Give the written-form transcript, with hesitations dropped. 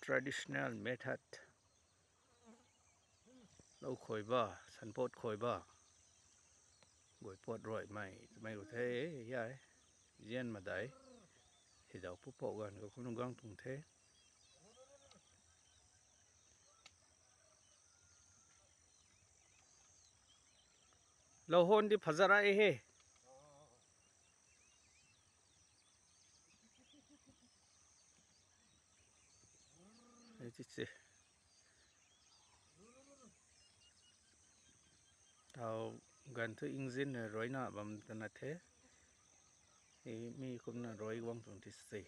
traditional method เราคอยบ่สันโพดคอยบ่บวยปวดร่อยไม่รู้เท่ยายเย็นมาได้ที่เดาผู้ปกกันก็คุณก้องตุงเทเราโหนที่พัซระเฮไอ้ที่สิเรากันที่อิงซินร้อยหน้าบำตันเทมีคนร้อยวังตุงที่สิ